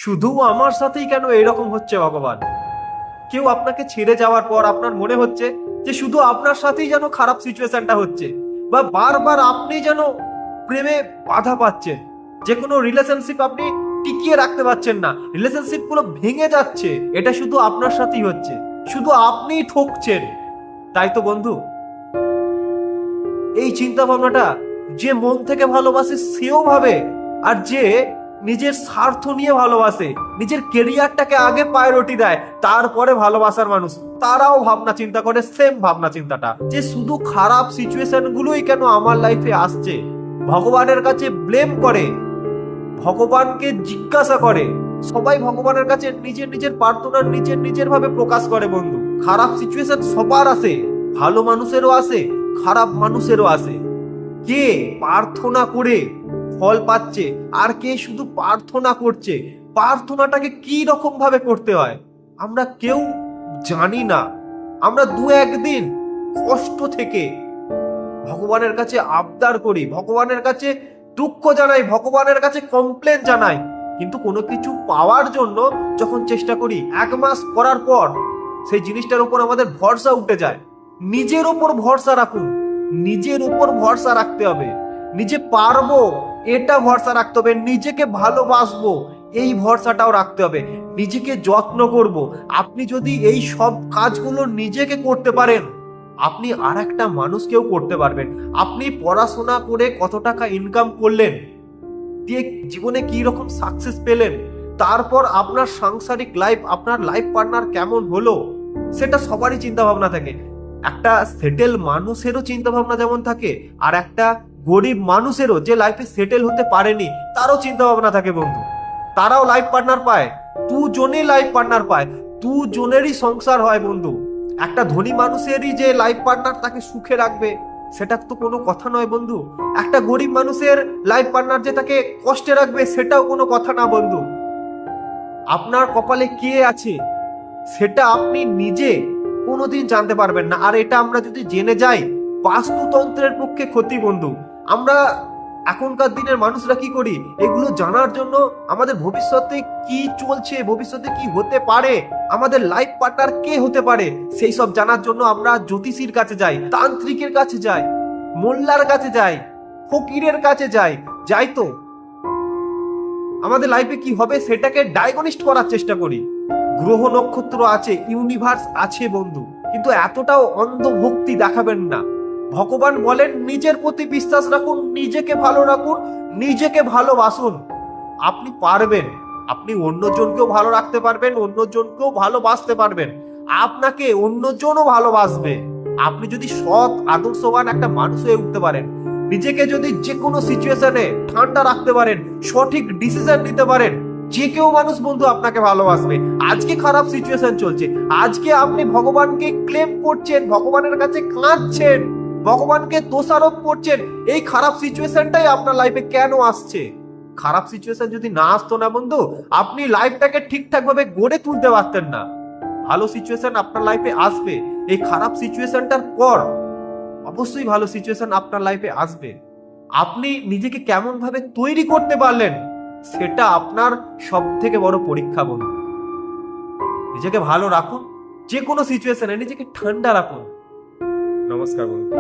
শুধু আমার সাথেই কেন এরকম হচ্ছে ভগবান? কেউ আপনাকে ছেড়ে যাওয়ার পর আপনার মনে হচ্ছে যে শুধু আপনার সাথেই যেন খারাপ সিচুয়েশনটা হচ্ছে, বা বারবার আপনি যেন প্রেমে বাধা পাচ্ছেন, যে কোনো রিলেশনশিপ আপনি টিকিয়ে রাখতে পারছেন না, রিলেশনশিপ গুলো ভেঙে যাচ্ছে। এটা শুধু আপনার সাথেই হচ্ছে, শুধু আপনিই ঠকছেন। তাই তো বন্ধু, এই চিন্তা ভাবনাটা যে মন থেকে ভালোবাসে সেও ভাবে, আর যে নিজের স্বার্থ নিয়ে ভালোবাসে, নিজের কেরিয়ারটাকে আগে প্রায়োরিটি দেয়, তারপরে ভালোবাসার মানুষ তারাও ভাবনা চিন্তা করে সেম ভাবনা চিন্তাটা, যে শুধু খারাপ সিচুয়েশন গুলোই কেন আমার লাইফে আসছে। ভগবানের কাছে ব্লেম করে, ভগবানকে জিজ্ঞাসা করে। সবাই ভগবানের কাছে নিজের নিজের প্রার্থনা নিজের নিজের ভাবে প্রকাশ করে বন্ধু। খারাপ সিচুয়েশন সবার আসে, ভালো মানুষেরও আসে, খারাপ মানুষেরও আসে। কে প্রার্থনা করে ফল পাচ্ছে, আর কে শুধু প্রার্থনা করছে। প্রার্থনাটাকে কি রকম ভাবে করতে হয় আমরা কেউ জানি না। আমরা দু একদিন কষ্ট থেকে ভগবানের কাছে আবদার করি, ভগবানের কাছে দুঃখ জানাই, ভগবানের কাছে কমপ্লেন জানাই, কিন্তু কোনো কিছু পাওয়ার জন্য যখন চেষ্টা করি, 1 মাস করার পর সেই জিনিসটার উপর আমাদের ভরসা উঠে যায়। নিজের উপর ভরসা রাখুন, নিজের উপর ভরসা রাখতে হবে। নিজে পারবো এটা ভরসা রাখতে হবে, নিজেকে ভালোবাসবো এই ভরসাটাও রাখতে হবে, নিজেকে যত্ন করব। আপনি যদি এই সব কাজগুলো নিজেকে করতে পারেন, আপনি আর একটা মানুষকেও করতে পারবেন। আপনি পড়াশোনা করে কত টাকা ইনকাম করলেন, দিয়ে জীবনে কি রকম সাকসেস পেলেন, তারপর আপনার সাংসারিক লাইফ, আপনার লাইফ পার্টনার কেমন হলো, সেটা সবারই চিন্তা ভাবনা থাকে। একটা সেটেল মানুষেরও চিন্তা ভাবনা যেমন থাকে, আর একটা গরিব মানুষেরও, যে লাইফে সেটেল হতে পারেনি, তারও চিন্তা ভাবনা থাকে বন্ধু। তারাও লাইফ পার্টনার পায়, দুজনেই লাইফ পার্টনার পায়, দুজনেরই সংসার হয় বন্ধু। একটা ধনী মানুষেরই যে লাইফ পার্টনার তাকে সুখে রাখবে, সেটা তো কোনো কথা নয় বন্ধু। একটা গরিব মানুষের লাইফ পার্টনার যে তাকে কষ্টে রাখবে, সেটাও কোনো কথা না বন্ধু। আপনার কপালে কে আছে সেটা আপনি নিজে কোনোদিন জানতে পারবেন না, আর এটা আমরা যদি জেনে যাই, বাস্তুতন্ত্রের পক্ষে ক্ষতি বন্ধু। আমরা এখনকার দিনের মানুষরা কি করি, এগুলো জানার জন্য আমাদের ভবিষ্যতে কি চলছে, ভবিষ্যতে কি হতে পারে, আমাদের লাইফ পার্টনার কে হতে পারে, সেই সব জানার জন্য আমরা জ্যোতিষীর কাছে যাই, তান্ত্রিকের কাছে যাই, মোল্লার কাছে যাই, ফকিরের কাছে যাই, যাই তো আমাদের লাইফে কি হবে সেটাকে ডায়াগনিস্ট করার চেষ্টা করি। গ্রহ নক্ষত্র আছে, ইউনিভার্স আছে বন্ধু, কিন্তু এতটাও অন্ধভক্তি দেখাবেন না। ভগবান বলেন নিজের প্রতি বিশ্বাস রাখুন, নিজেকে ভালো রাখুন, নিজেকে ভালোবাসুন। আপনি পারবেন, আপনি অন্যজনকেও ভালো রাখতে পারবেন, অন্যজনকেও ভালোবাসতে পারবেন, আপনাকে অন্যজনও ভালোবাসবে। আপনি যদি সৎ আদর্শবান একটা মানুষ হয়ে উঠতে পারেন, নিজেকে যদি যে কোনো সিচুয়েশনে ঠান্ডা রাখতে পারেন, সঠিক ডিসিশন নিতে পারেন, যে কেউ মানুষ বন্ধু আপনাকে ভালোবাসবে। আজকে খারাপ সিচুয়েশন চলছে, আজকে আপনি ভগবানকে ক্লেম করছেন, ভগবানের কাছে কাঁদছেন, ভগবানকে দোষারোপ করছেন, এই খারাপ সিচুয়েশনটাই আপনার লাইফে কেন আসছে। খারাপ সিচুয়েশন যদি না আসতো না বন্ধু, আপনি লাইফটাকে ঠিকঠাক ভাবে গড়ে তুলতে পারতেন না। ভালো সিচুয়েশন আপনার লাইফে আসবে, এই খারাপ সিচুয়েশনটার পর অবশ্যই ভালো সিচুয়েশন আপনার লাইফে আসবে। আপনি নিজেকে কেমন ভাবে তৈরি করতে পারলেন, সেটা আপনার সব থেকে বড় পরীক্ষা বন্ধু। নিজেকে ভালো রাখুন, যে কোনো সিচুয়েশনে নিজেকে ঠান্ডা রাখুন। নমস্কার বন্ধু।